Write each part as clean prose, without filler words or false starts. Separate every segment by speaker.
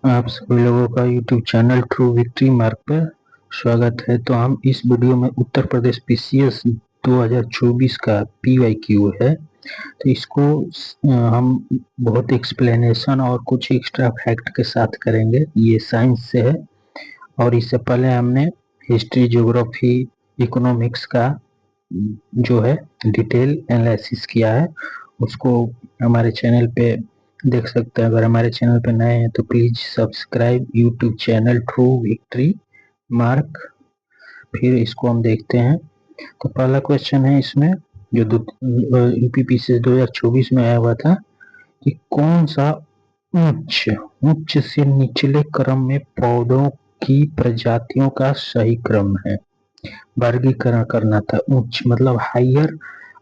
Speaker 1: आप सभी लोगों का YouTube channel true victory mark पर स्वागत है। तो हम इस वीडियो में उत्तर प्रदेश पीसीएस 2024 का PYQ है, तो इसको हम बहुत एक्सप्लेनेशन और कुछ एक्स्ट्रा फैक्ट के साथ करेंगे। ये साइंस से है और इससे पहले हमने हिस्ट्री, ज्योग्राफी, इकोनॉमिक्स का जो है डिटेल एनालिसिस किया है, उसको हमारे चैनल पे देख सकते हैं। अगर हमारे चैनल पे नए हैं तो please subscribe YouTube channel true victory mark. फिर इसको हम देखते हैं। तो पहला क्वेश्चन है इसमें, जो यूपीपीसी 2024 में आया हुआ था, कि कौन सा उच्च उच्च से निचले क्रम में पौधों की प्रजातियों का सही क्रम है। वर्गीकरण करना था। उच्च मतलब हायर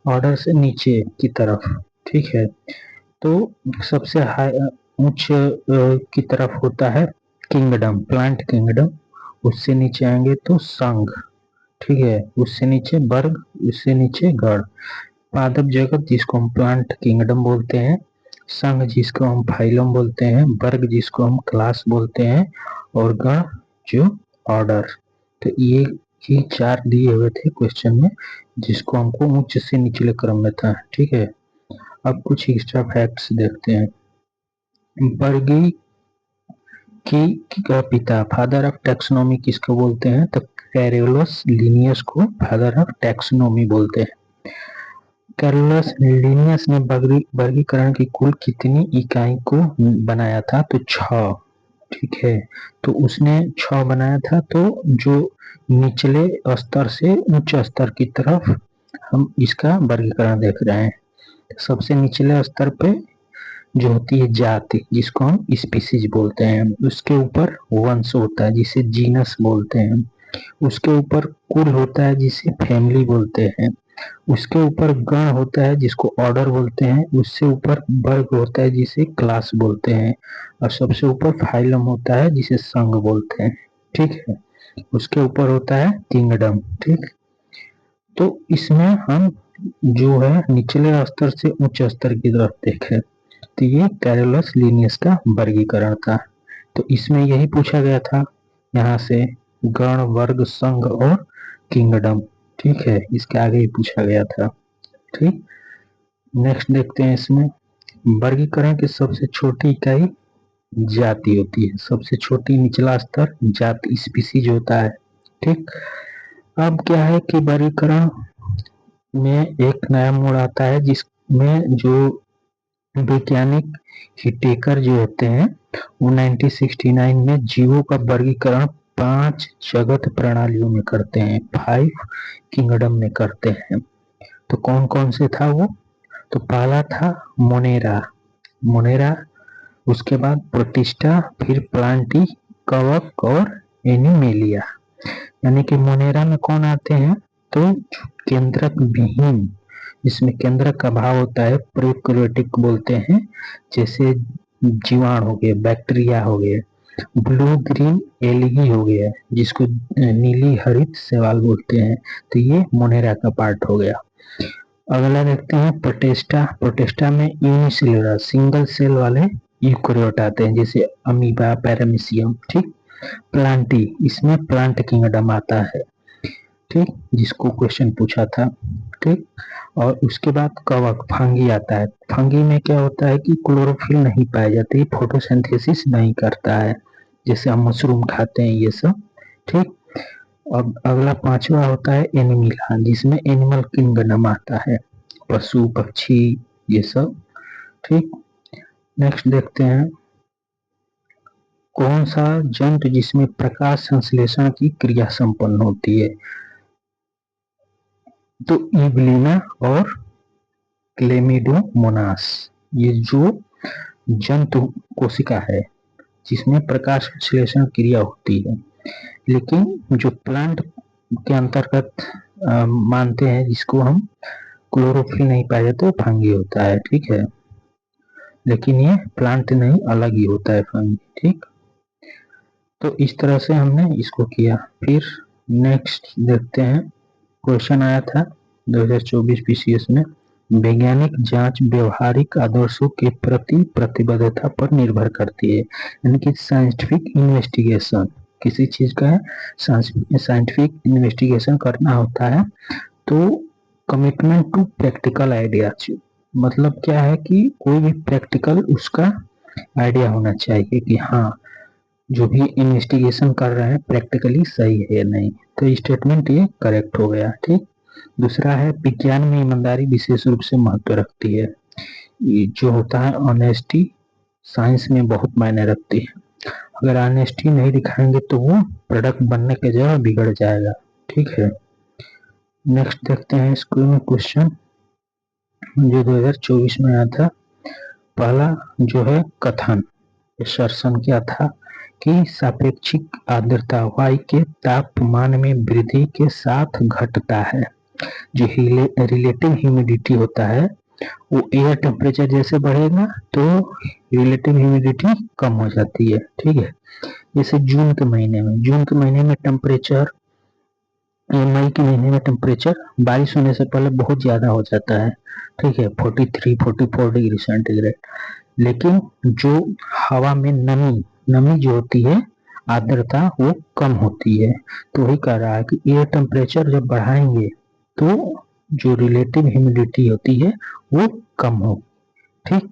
Speaker 1: ऑर्डर से नीचे की तरफ, ठीक है। तो सबसे उच्च की तरफ होता है किंगडम, प्लांट किंगडम। उससे नीचे आएंगे तो संघ, ठीक है। उससे नीचे वर्ग, उससे नीचे गण। पादप जगत जिसको हम प्लांट किंगडम बोलते हैं, संघ जिसको हम फाइलम बोलते हैं, वर्ग जिसको हम क्लास बोलते हैं, और गण जो ऑर्डर। तो ये चार दिए हुए थे क्वेश्चन में, जिसको हमको उच्च से निचले क्रम में था, ठीक है। अब कुछ एक्स्ट्रा फैक्ट्स देखते हैं। बर्गी का पिता, फादर ऑफ टैक्सोनॉमी किसको बोलते हैं? तो कैरोलस लिनियस को फादर ऑफ टैक्सोनॉमी बोलते हैं। कैरोलस लिनियस ने वर्गीकरण की कुल कितनी इकाई को बनाया था? तो 6, ठीक है। तो उसने 6 बनाया था। तो जो निचले स्तर से उच्च स्तर की तरफ हम इसका वर्गीकरण देख रहे हैं। सबसे निचले स्तर पे जो होती है जाति, जिसको हम स्पीसीज बोलते हैं। उसके ऊपर वंश होता है जिसे जीनस बोलते हैं। उसके ऊपर कुल होता है जिसे फैमिली बोलते हैं। उसके ऊपर गण होता है जिसको ऑर्डर बोलते हैं। उससे ऊपर वर्ग होता है जिसे क्लास बोलते हैं। और सबसे ऊपर फाइलम होता है जिसे संघ बोलते हैं, ठीक है। उसके ऊपर होता है किंगडम, ठीक। तो इसमें हम जो है निचले स्तर से उच्च स्तर की तरफ देखें, तो ये कैरोलस लिनियस का वर्गीकरण था। तो इसमें यही पूछा गया था, यहाँ से गण, वर्ग, संघ और किंगडम, ठीक है। इसके आगे ही पूछा गया था, ठीक। नेक्स्ट देखते हैं। इसमें वर्गीकरण की सबसे छोटी इकाई जाति होती है। सबसे छोटी निचला स्तर जाति, स्पीसीज होता है, ठीक। अब क्या है कि वर्गीकरण में एक नया मोड़ आता है, जिसमें जो वैज्ञानिक हिटेकर जो होते हैं, वो 1969 में जीवों का वर्गीकरण 5 जगत प्रणालियों में करते हैं, 5 किंगडम में करते हैं। तो कौन कौन से था वो? तो पहला था मोनेरा, मोनेरा। उसके बाद प्रोटिस्टा, फिर प्लांटी, कवक और एनिमेलिया। यानी कि मोनेरा में कौन आते हैं? तो केंद्रक विहीन, जिसमें केंद्रक का भाव होता है, प्रोकैरियोटिक बोलते हैं। जैसे जीवाणु हो गए, बैक्टीरिया हो गए, ब्लू ग्रीन एलगी हो गया, जिसको नीली हरित शैवाल बोलते हैं। तो ये मोनेरा का पार्ट हो गया। अगला देखते हैं प्रोटेस्टा। प्रोटेस्टा में यूनिसेलुलर, सिंगल सेल वाले यूकेरियोट आते हैं, जैसे अमीबा, पैरामीशियम, ठीक। प्लांटी, इसमें प्लांट किंगडम आता है, ठीक, जिसको क्वेश्चन पूछा था, ठीक। और उसके बाद कवक, फंगी आता है। फंगी में क्या होता है कि क्लोरोफिल नहीं पाई जाती, फोटोसिंथेसिस नहीं करता है, जैसे हम मशरूम खाते हैं, ये सब, ठीक। अब अगला 5वां होता है एनिमिला, जिसमें एनिमल किंगडम आता है, पशु, पक्षी, ये सब, ठीक। नेक्स्ट देखते हैं, कौन सा जंतु जिसमें प्रकाश संश्लेषण की क्रिया संपन्न होती है? तो इवलिना और क्लेमिडोमोनास, ये जो जंतु कोशिका है जिसमें प्रकाश संश्लेषण क्रिया होती है। लेकिन जो प्लांट के अंतर्गत मानते हैं, जिसको हम क्लोरोफिल नहीं पाया जाता, तो फंगी होता है, ठीक है। लेकिन ये प्लांट नहीं, अलग ही होता है फंगी, ठीक। तो इस तरह से हमने इसको किया। फिर नेक्स्ट देखते हैं, क्वेश्चन आया था 2024 पीसीएस में, वैज्ञानिक जांच व्यवहारिक आदर्शों के प्रति प्रतिबद्धता पर निर्भर करती है, यानी कि साइंटिफिक इन्वेस्टिगेशन किसी चीज का है, साइंटिफिक इन्वेस्टिगेशन करना होता है तो कमिटमेंट टू प्रैक्टिकल आइडियाज, मतलब क्या है कि कोई भी प्रैक्टिकल उसका आइडिया होना चाहिए कि हाँ जो भी इन्वेस्टिगेशन कर रहे हैं प्रैक्टिकली सही है या नहीं। तो स्टेटमेंट ये करेक्ट हो गया। ठीक, दूसरा है विज्ञान में ईमानदारी विशेष रूप से महत्व रखती है। ये जो होता है ऑनेस्टी साइंस में बहुत मायने रखती है। अगर ऑनेस्टी नहीं दिखाएंगे तो वो प्रोडक्ट बनने के जगह बिगड़ जाएगा। ठीक है, नेक्स्ट देखते हैं स्कूल में क्वेश्चन जो 2024 में आया था। पहला जो है कथन असर्शन क्या था कि सापेक्षिक आर्द्रता वायु के तापमान में वृद्धि के साथ घटता है। जो रिलेटिव ह्यूमिडिटी होता है वो एयर टेम्परेचर जैसे बढ़ेगा तो रिलेटिव ह्यूमिडिटी कम हो जाती है। ठीक है, जैसे जून के महीने में टेम्परेचर, मई के महीने में टेम्परेचर बारिश होने से पहले बहुत ज्यादा हो जाता है। ठीक है, 43-44 डिग्री सेंटीग्रेड, लेकिन जो हवा में नमी जो होती है आर्द्रता वो कम होती है। तो वही कह रहा है कि एयर टेम्परेचर जब बढ़ाएंगे तो जो रिलेटिव ह्यूमिडिटी होती है वो कम हो। ठीक,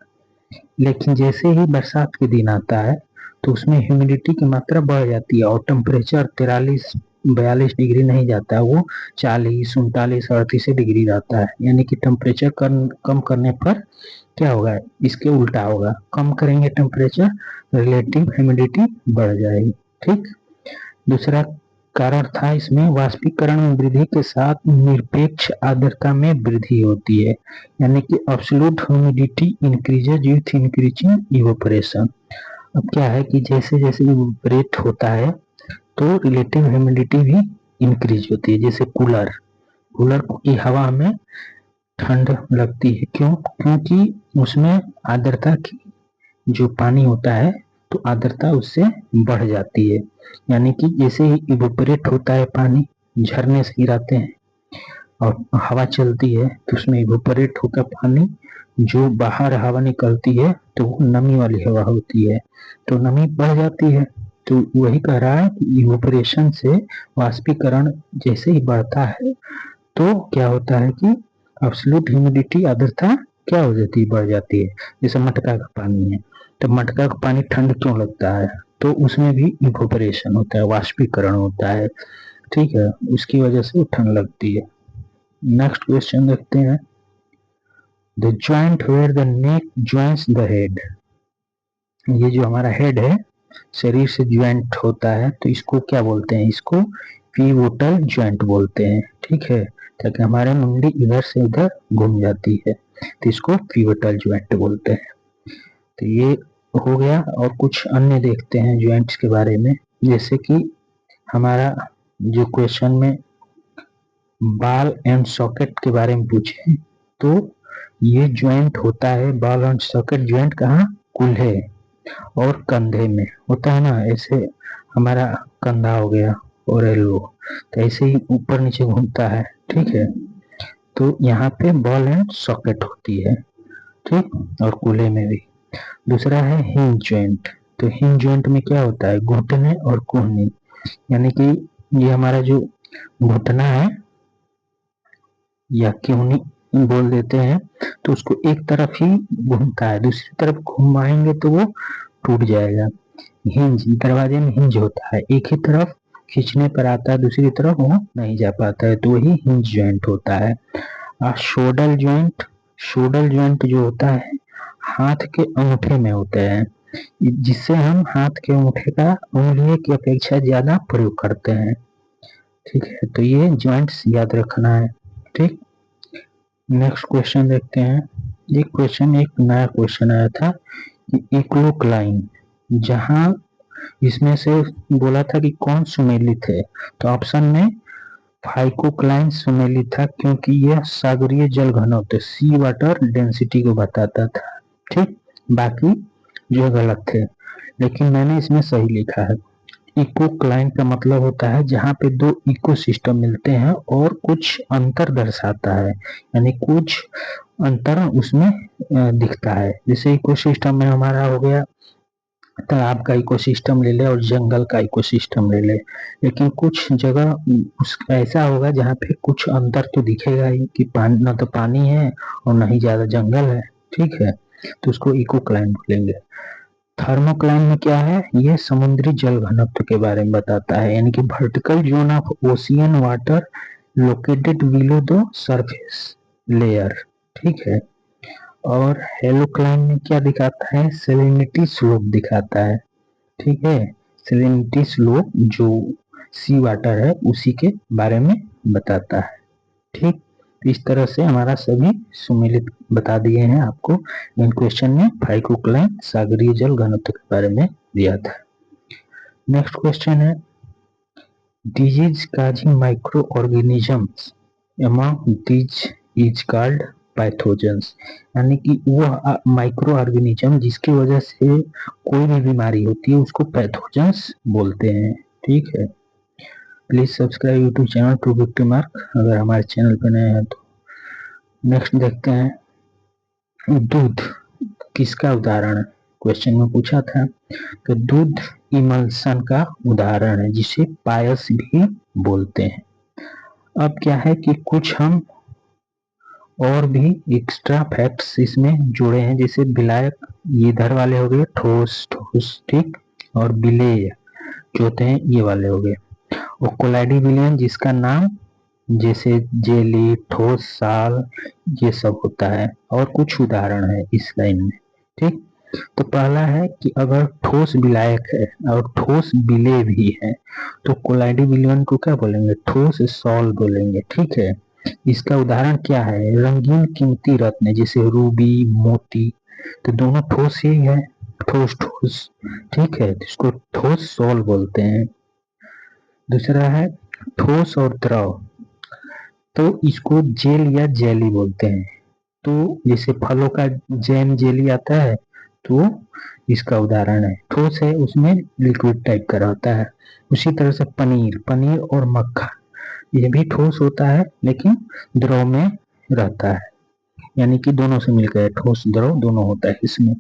Speaker 1: लेकिन जैसे ही बरसात के दिन आता है तो उसमें ह्यूमिडिटी की मात्रा बढ़ जाती है और टेम्परेचर 43-42 डिग्री नहीं जाता है, वो 40-39-38 डिग्री रहता है। यानी कि टेम्परेचर कम करने पर क्या होगा, इसके उल्टा होगा, कम करेंगे टेम्परेचर रिलेटिव ह्यूमिडिटी बढ़ जाएगी। ठीक, दूसरा कारण था इसमें वाष्पीकरण में वृद्धि के साथ निरपेक्ष आर्द्रता में वृद्धि होती है, यानी कि absolute humidity increases with increasing evaporation. अब क्या है कि जैसे जैसे इवेपोरेट होता है तो रिलेटिव ह्यूमिडिटी भी इंक्रीज होती है। जैसे कूलर की हवा में ठंड लगती है, क्यों? क्योंकि उसमें आर्द्रता की जो पानी होता है तो आर्द्रता उससे बढ़ जाती है। यानी कि जैसे ही इवेपोरेट होता है पानी, झरने से गिराते हैं और हवा चलती है तो उसमें इवेपोरेट होकर पानी जो बाहर हवा निकलती है तो वो नमी वाली हवा होती है, तो नमी बढ़ जाती है। तो वही कह रहा है कि इवेपोरेशन से वाष्पीकरण जैसे ही बढ़ता है तो क्या होता है कि एब्सोल्यूट ह्यूमिडिटी आर्द्रता क्या हो जाती है, बढ़ जाती है। जैसे मटका का पानी है तो मटका का पानी ठंड क्यों लगता है, तो उसमें भी इवेपोरेशन होता है, वाष्पीकरण होता है। ठीक है, उसकी वजह से ठंड लगती है। नेक्स्ट क्वेश्चन देखते हैं, the joint where the neck joints the head. ये जो हमारा हेड है शरीर से ज्वाइंट होता है तो इसको क्या बोलते हैं, इसको पिवोटल ज्वाइंट बोलते हैं। ठीक है, ताकि हमारे मुंडी इधर से उधर घूम जाती है तो इसको पिवोटल ज्वाइंट बोलते हैं। तो ये हो गया, और कुछ अन्य देखते हैं ज्वाइंट्स के बारे में। जैसे कि हमारा जो क्वेश्चन में बॉल एंड सॉकेट के बारे में पूछे तो ये ज्वाइंट होता है, बॉल एंड सॉकेट ज्वाइंट कहाँ, कूल्हे और कंधे में होता है ना। ऐसे हमारा कंधा हो गया और एल्बो, तो ऐसे ही ऊपर नीचे घूमता है। ठीक है, तो यहाँ पे बॉल एंड सॉकेट होती है। ठीक, और कूल्हे में भी। दूसरा है हिंज जॉइंट। तो हिंज जॉइंट में क्या होता है, घुटने और कोहनी, यानी कि ये हमारा जो घुटना है या कोहनी बोल देते हैं तो उसको एक तरफ ही घूमता है, दूसरी तरफ घुमाएंगे तो वो टूट जाएगा। हिंज, दरवाजे में हिंज होता है, एक ही तरफ खींचने पर आता है, दूसरी तरफ वो नहीं जा पाता है, तो वही हिंज जॉइंट होता है। शोडल जॉइंट, शोडल जॉइंट जो होता है हाथ के अंगूठे में होते हैं, जिससे हम हाथ के अंगूठे का उंगलियों की अपेक्षा ज्यादा प्रयोग करते हैं। ठीक है, तो ये जॉइंट्स याद रखना है। ठीक, नेक्स्ट क्वेश्चन देखते हैं। ये क्वेश्चन एक नया क्वेश्चन आया था कि इक्लोक्लाइन, जहां इसमें से बोला था कि कौन सुमेलित है, तो ऑप्शन में फाइकोक्लाइन सुमेलित था क्योंकि यह सागरीय जल घनत्व सी वाटर डेंसिटी को बताता था। ठीक, बाकी जो गलत थे, लेकिन मैंने इसमें सही लिखा है। इकोक्लाइन का मतलब होता है जहाँ पे दो इकोसिस्टम मिलते हैं और कुछ अंतर दर्शाता है, यानी कुछ अंतर उसमें दिखता है। जैसे इकोसिस्टम में हमारा हो गया तालाब का इकोसिस्टम ले ले और जंगल का इकोसिस्टम ले ले, लेकिन कुछ जगह उस ऐसा होगा जहाँ पे कुछ अंतर तो दिखेगा ही कि पानी ना तो पानी है और ना ही ज्यादा जंगल है, ठीक है, तो उसको इकोक्लाइमेट बोलेंगे। थर्मोक्लाइन में क्या है, ये समुद्री जल घनत्व के बारे में बताता है, यानी कि vertical zone of ocean water located below the surface layer, ठीक है। और हेलोक्लाइन में क्या दिखाता है, सेलिनिटी स्लोप दिखाता है, ठीक है, सेलिनिटी स्लोप जो सी वाटर है उसी के बारे में बताता है, ठीक। इस तरह से हमारा सभी सुमेलित बता दिए हैं आपको। इन क्वेश्चन में फाइकोक्लाइन सागरीय जल घनत्व के बारे में दिया था। नेक्स्ट क्वेश्चन है disease causing micro organisms among these is called pathogens, यानी कि वह माइक्रो ऑर्गेनिज्म जिसकी वजह से कोई भी बीमारी होती है उसको पैथोजेंस बोलते हैं, ठीक है। Please subscribe YouTube channel to victory mark अगर हमारे चैनल पर नए हैं तो। नेक्स्ट देखते हैं दूध किसका उदाहरण है, क्वेश्चन में पूछा था। तो दूध इमल्सन का उदाहरण है जिसे पायस भी बोलते हैं। अब क्या है कि कुछ हम और भी एक्स्ट्रा फैक्ट्स इसमें जुड़े हैं, जैसे विलायक ये इधर वाले हो गए ठोस ठोस, ठीक, और विलेय जो होते हैं ये वाले हो गए, और कोलाइडी विलियन जिसका नाम जैसे जेली ठोस साल ये सब होता है, और कुछ उदाहरण है इस लाइन में, ठीक। तो पहला है कि अगर ठोस विलायक है और ठोस विलेय भी है तो कोलाइडी विलियन को क्या बोलेंगे, ठोस सॉल बोलेंगे, ठीक है। इसका उदाहरण क्या है, रंगीन कीमती रत्न जैसे रूबी मोती, तो दोनों ठोस ही है, ठोस ठोस, ठीक है, इसको ठोस सॉल बोलते हैं। दूसरा है ठोस और द्रव, तो इसको जेल या जेली बोलते हैं। तो जैसे फलों का जैम जेली आता है तो इसका उदाहरण है, ठोस है उसमें लिक्विड टाइप का रहता है। उसी तरह से पनीर पनीर और मक्खन ये भी ठोस होता है लेकिन द्रव में रहता है, यानी कि दोनों से मिलकर ठोस द्रव दोनों होता है इसमें,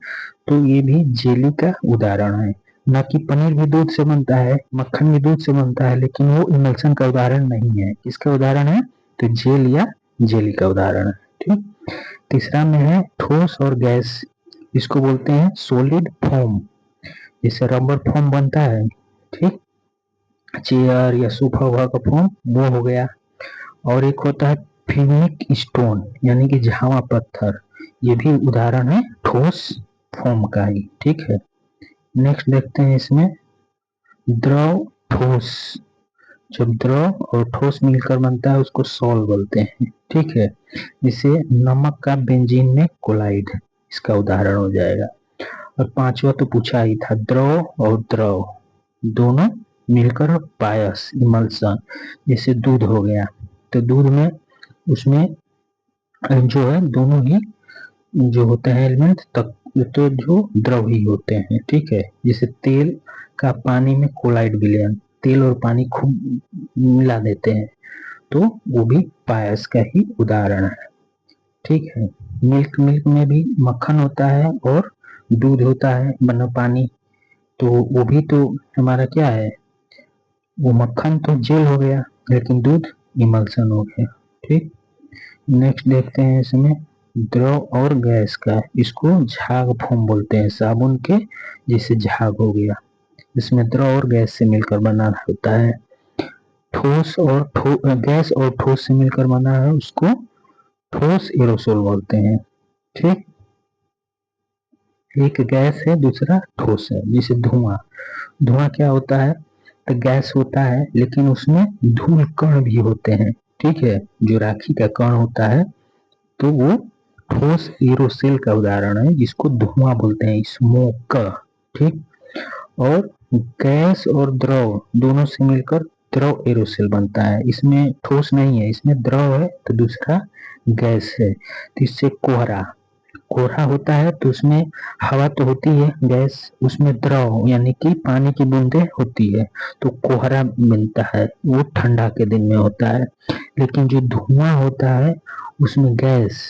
Speaker 1: तो ये भी जेली का उदाहरण है। ना कि पनीर भी दूध से बनता है मक्खन भी दूध से बनता है, लेकिन वो इमल्सन का उदाहरण नहीं है। किसका उदाहरण है, तो जेल या जेली का उदाहरण है, ठीक। तीसरा में है ठोस और गैस, इसको बोलते हैं सॉलिड फोम, जैसे रबर फोम बनता है, ठीक, चेयर या सोफा वहा का फोम वो हो गया। और एक होता है फिनिक स्टोन यानी कि झावा पत्थर, ये भी उदाहरण है ठोस फॉर्म का ही, ठीक है। नेक्स्ट देखते हैं इसमें द्रव ठोस, जब द्रव और ठोस मिलकर बनता है उसको सॉल बोलते हैं, ठीक है। जिसे नमक का बेंजीन में कोलाइड इसका उदाहरण हो जाएगा। और पांचवा तो पूछा ही था द्रव और द्रव दोनों मिलकर पायस इमल्सन, जैसे दूध हो गया तो दूध में उसमें जो है दोनों ही जो होते हैं एलिमेंट तक तो जो द्रव ही होते हैं, ठीक है। जैसे तेल का पानी में कोलाइड विलयन, तेल और पानी खूब मिला देते हैं तो वो भी पायस का ही उदाहरण है, ठीक है। मिल्क मिल्क में भी मक्खन होता है और दूध होता है बना पानी, तो वो भी तो हमारा क्या है, वो मक्खन तो जेल हो गया लेकिन दूध इमल्सन हो गया, ठीक। नेक्स्ट देखते हैं इसमें द्रव और गैस का, इसको झाग फोम बोलते हैं, साबुन के जैसे झाग हो गया, इसमें द्रव और गैस से मिलकर बना होता है। ठोस और गैस और ठोस से मिलकर बना है उसको ठोस एरोसोल बोलते हैं, ठीक। एक गैस है दूसरा ठोस है, जैसे धुआं, धुआं क्या होता है, तो गैस होता है लेकिन उसमें धूल कण भी होते हैं, ठीक है, जो राखी का कण होता है, तो वो ठोस एरोसेल का उदाहरण है जिसको धुआं बोलते हैं, स्मोक, ठीक। और गैस और द्रव दोनों से मिलकर द्रव एरोसेल बनता है, इसमें ठोस नहीं है, इसमें द्रव है तो दूसरा गैस है। तो इससे कोहरा, कोहरा होता है तो उसमें हवा तो होती है गैस, उसमें द्रव यानी कि पानी की बूंदें होती है तो कोहरा बनता है, वो ठंडा के दिन में होता है। लेकिन जो धुआं होता है उसमें गैस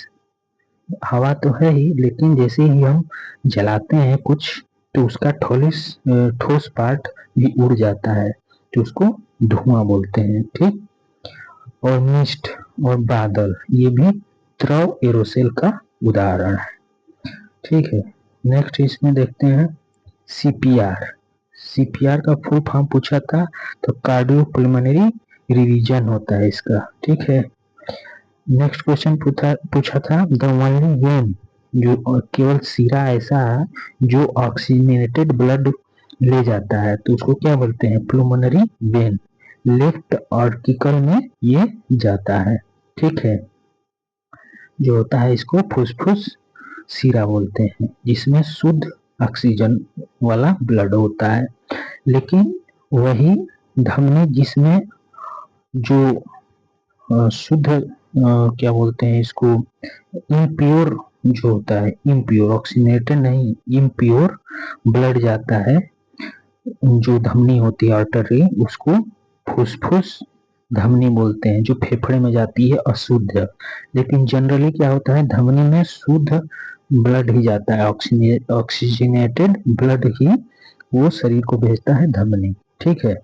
Speaker 1: हवा तो है ही, लेकिन जैसे ही हम जलाते हैं कुछ तो उसका ठोस पार्ट भी उड़ जाता है, तो उसको धुआं बोलते हैं। ठीक। और मिस्ट और बादल ये भी द्रव एरोसोल का उदाहरण है। ठीक है। नेक्स्ट इसमें देखते हैं सीपीआर। सीपीआर का फुल फॉर्म पूछा था तो कार्डियोपल्मोनरी रिवीजन होता है इसका। ठीक है। नेक्स्ट क्वेश्चन पूछा था द ओनली वेन, जो केवल सिरा ऐसा है जो ऑक्सीजनेटेड ब्लड ले जाता है, तो उसको क्या बोलते हैं? प्लमोनरी वेन। लेफ्ट आर्टिकल में ये जाता है। ठीक है। जो होता है इसको फुसफुस सिरा बोलते हैं, जिसमें शुद्ध ऑक्सीजन वाला ब्लड होता है। लेकिन वही धमनी जिसमें जो शुद्ध क्या बोलते हैं इसको, इम्प्योर जो होता है, इम्प्योर ऑक्सीजनेटेड नहीं, इम्प्योर ब्लड जाता है, जो धमनी होती है आर्टरी, उसको फुसफुस धमनी बोलते हैं, जो फेफड़े में जाती है अशुद्ध। लेकिन जनरली क्या होता है, धमनी में शुद्ध ब्लड ही जाता है, ऑक्सीजनेटेड ब्लड ही वो शरीर को भेजता है धमनी। ठीक है।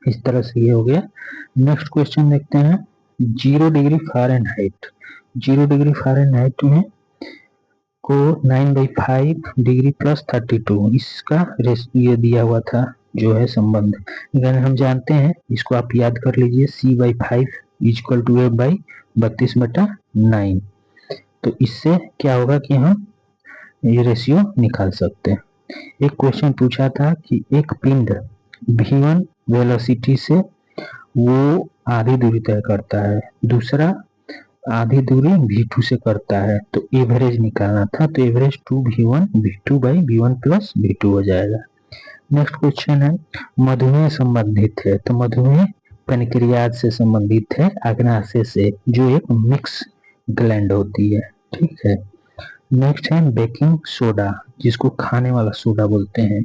Speaker 1: इस तरह से ये हो गया। नेक्स्ट क्वेश्चन देखते हैं 0 डिग्री फ़ारेनहाइट। 0 डिग्री फ़ारेनहाइट में को 9/5 डिग्री प्लस 32, इसका ये दिया हुआ था जो है संबंध। अगर हम जानते हैं इसको, आप याद कर लीजिए, C/5 इक्वल टू F/32/9। तो इससे क्या होगा कि हम ये रेशियो निकाल सकते हैं। एक क्वेश्चन पूछा था कि एक पिंड v1 वेलोसिटी से वो आधी दूरी तय करता है, दूसरा आधी दूरी v2 से करता है, तो एवरेज निकालना था, तो average 2v1 v2/v1 plus v2 हो जाएगा। नेक्स्ट क्वेश्चन है मधुमेह संबंधित है, तो मधुमेह पैनक्रियाज से संबंधित है, अग्नाशय से, जो एक मिक्स ग्लैंड होती है। ठीक है। नेक्स्ट है बेकिंग सोडा, जिसको खाने वाला सोडा बोलते हैं।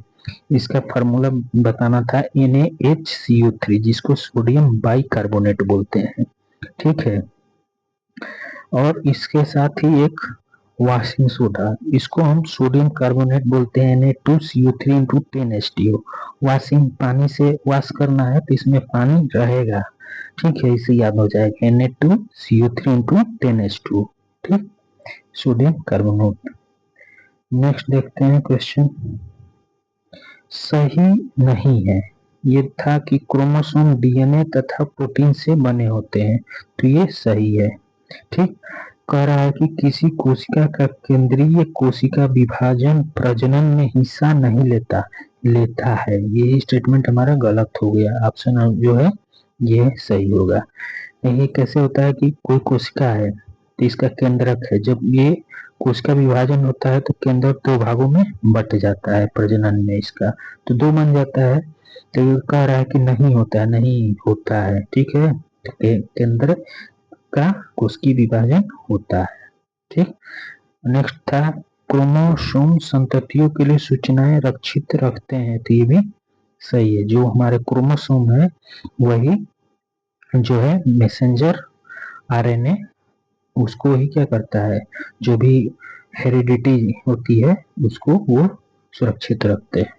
Speaker 1: इसका फार्मूला बताना था NaHCO3, जिसको सोडियम बाइकार्बोनेट बोलते हैं। ठीक है। और इसके साथ ही एक वॉशिंग सोडा, इसको हम सोडियम कार्बोनेट बोलते हैं, Na2CO3 इंटू 10H2O। वॉशिंग, पानी से वॉश करना है तो इसमें पानी रहेगा। ठीक है। इसे याद हो जाएगा Na2CO3 इंटू 10H2O। ठीक, सोडियम कार्बोनेट। नेक्स्ट देखते हैं क्वेश्चन सही नहीं है। ये था कि क्रोमोसोम डीएनए तथा प्रोटीन से बने होते हैं, तो ये सही है। ठीक। कह रहा है कि किसी कोशिका का केंद्रीय कोशिका विभाजन प्रजनन में हिस्सा नहीं लेता है। ये स्टेटमेंट हमारा गलत हो गया। ऑप्शन जो है ये सही होगा। ये कैसे होता है कि कोई कोशिका है तो इसका केंद्रक है, जब ये कोशिका विभाजन होता है तो केंद्रक 2 भागों में बट जाता है प्रजनन में, इसका तो 2 बन जाता है। तो ये कह रहा है कि नहीं होता है, नहीं होता है। ठीक है। तो केंद्र का कोशिकीय विभाजन होता है। ठीक। नेक्स्ट था क्रोमोसोम संततियों के लिए सूचनाएं रक्षित रखते हैं, तो ये भी सही है। जो हमारे क्रोमोसोम है वही जो है मैसेंजर आरएनए, उसको ही क्या करता है, जो भी हेरिडिटी होती है उसको वो सुरक्षित रखते हैं।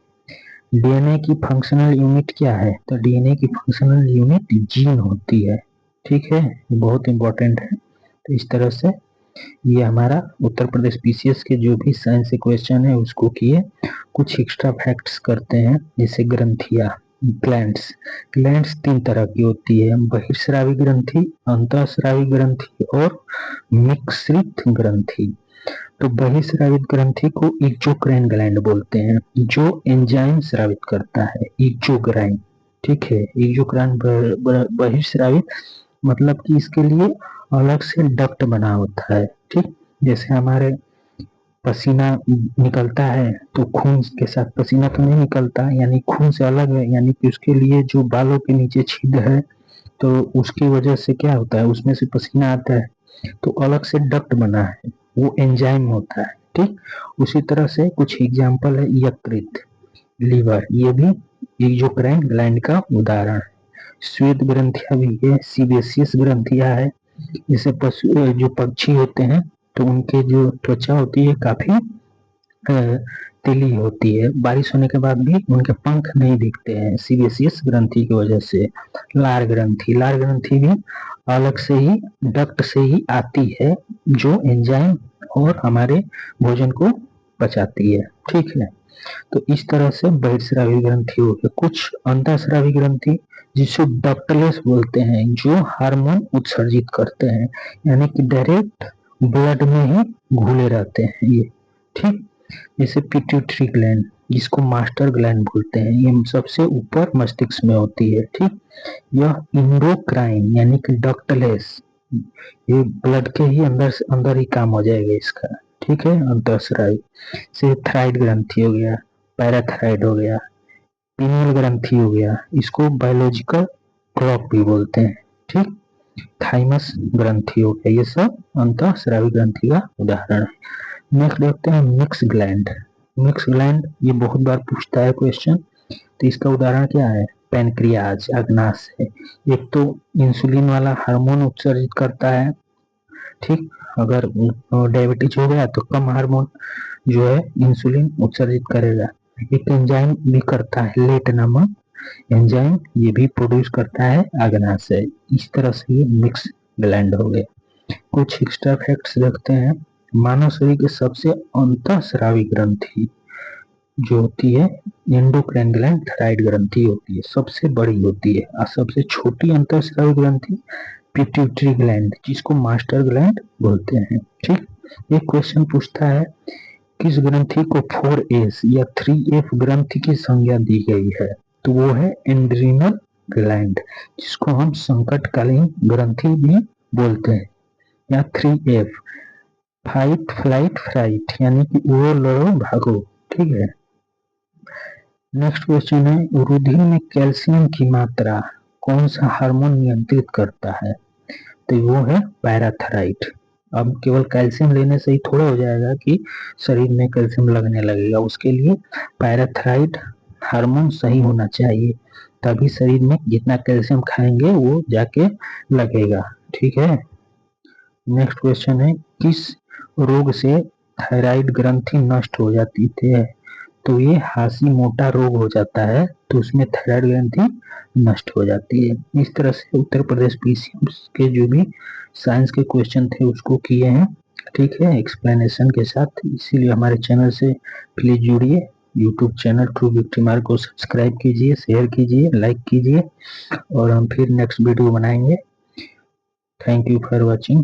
Speaker 1: डीएनए की फंक्शनल यूनिट क्या है, तो डीएनए की फंक्शनल यूनिट जीन होती है। ठीक है। ये बहुत इंपॉर्टेंट है। तो इस तरह से ये हमारा उत्तर प्रदेश पीसीएस के जो भी साइंस से क्वेश्चन है उसको किए। कुछ एक्स्ट्रा फैक्ट्स करते हैं, जैसे ग्रंथियां, ग्लैंड्स। ग्लैंड्स 3 तरह की होती है, बहिर्स्रावी ग्रंथि, अंतःस्रावी ग्रंथि और मिश्रित ग्रंथि। तो बहिर्स्रावित ग्रंथि को एक्सोक्राइन ग्लैंड बोलते हैं, जो एंजाइम स्रावित करता है, एक्सोक्राइन। ठीक है। एक्सोक्राइन बहिर्स्रावित मतलब कि इसके लिए अलग से डक्ट बना होता है। ठीक। जैसे हमारे पसीना निकलता है तो खून के साथ पसीना तो नहीं निकलता, यानी खून से अलग है, यानी कि उसके लिए जो बालों के नीचे छिद्र है तो उसकी वजह से क्या होता है, उसमें से पसीना आता है, तो अलग से डक्ट बना है, वो एंजाइम होता है। ठीक। उसी तरह से कुछ एग्जाम्पल है यकृत, लीवर, ये भी एक्सोक्राइन ग्लैंड का उदाहरण है। श्वेत ग्रंथियां भी है, सीबेसियस ग्रंथियां है, जैसे पशु जो पक्षी होते हैं तो उनके जो त्वचा होती है काफी तेली होती है। बारिश होने के बाद भी उनके पंख नहीं दिखते हैं सीबेसियस ग्रंथि की वजह से। लार ग्रंथि भी अलग से ही डक्ट से ही आती है, जो एंजाइम और हमारे भोजन को पचाती है। ठीक है, तो इस तरह से बहिर्स्रावी ग्रंथि हो गया। कुछ अंतःस्रावी ग्रंथि जिसे डक्टलेस बोलते हैं, जो हार्मोन उत्सर्जित करते हैं, यानी कि डायरेक्ट ब्लड में ही घुले रहते हैं ये। ठीक, जैसे पिट्यूटरी ग्लैंड, जिसको मास्टर ग्लैंड बोलते हैं, ये सबसे ऊपर मस्तिष्क में होती है। ठीक, यह इंडोक्राइन यानी कि डक्टलेस, ये ब्लड के ही अंदर से अंदर ही काम हो जाएगा इसका। ठीक है, अंतःस्रावी से थायराइड ग्रंथि हो गया, पैराथायराइड हो गया, पीनियल ग्रंथि हो गया, इसको बायोलॉजिकल क्लॉक भी बोलते हैं। ठीक, थाइमस ग्रंथि हो गया, ये सब अंतःस्रावी ग्रंथि का उदाहरण है। नेक्स्ट देखते हैं मिक्स ग्लैंड। मिक्स ग्लैंड ये बहुत बार पूछता है क्वेश्चन, तो इसका उदाहरण क्या है? पैनक्रियाज, अग्नाशय। एक तो इंसुलिन वाला हार्मोन उत्सर्जित करता है। ठीक, अगर डायबिटीज हो गया तो कम हार्मोन जो है इंसुलिन उत्सर्जित करेगा। एक एंजाइम भी करता है, लेट नामक एंजाइम, ये भी प्रोड्यूस करता है अग्नाशय। इस तरह से ये मिक्स ग्लैंड हो गए। कुछ एक्स्ट्रा फैक्ट्स देखते हैं। मानव शरीर के सबसे अंतःस्रावी ग्रंथि जो होती है एंडोक्राइन ग्लैंड थायराइड ग्रंथि होती है, सबसे बड़ी होती है। और सबसे छोटी अंतःस्रावी ग्रंथि पिट्यूटरी ग्लैंड, जिसको मास्टर ग्लैंड बोलते हैं। ठीक, एक क्वेश्चन पूछता है किस ग्रंथि को 4S या 3F ग्रंथि की संज्ञा दी गई है? तो वो है एंड्रीनल ग्लैंड, जिसको हम संकटकालीन ग्रंथि भी बोलते हैं। या 3F, फाइट फ्लाइट फ्राइट, यानी कि उड़ो लड़ो भागो। ठीक है, नेक्स्ट क्वेश्चन है रुधिर में कैल्शियम की मात्रा कौन सा हार्मोन नियंत्रित करता है? तो वो है पैराथायराइड। अब केवल कैल्शियम लेने से ही थोड़ा हो जाएगा कि शरीर में कैल्शियम लगने लगेगा, उसके लिए पैराथायराइड हार्मोन सही होना चाहिए, तभी शरीर में जितना कैल्शियम खाएंगे वो जाके लगेगा। ठीक है, नेक्स्ट क्वेश्चन है किस रोग से थायराइड ग्रंथि नष्ट हो जाती है? तो ये हाशीमोटो रोग हो जाता है, तो उसमें थायराइड ग्रंथि नष्ट हो जाती है। इस तरह से उत्तर प्रदेश पीसीएम के जो भी साइंस के क्वेश्चन थे उसको किए हैं। ठीक है, एक्सप्लेनेशन के साथ। इसीलिए हमारे चैनल से प्लीज जुड़िए। YouTube channel true victory mark को सब्सक्राइब कीजिए, शेयर कीजिए, लाइक कीजिए, और हम फिर नेक्स्ट वीडियो बनाएंगे। Thank you for watching.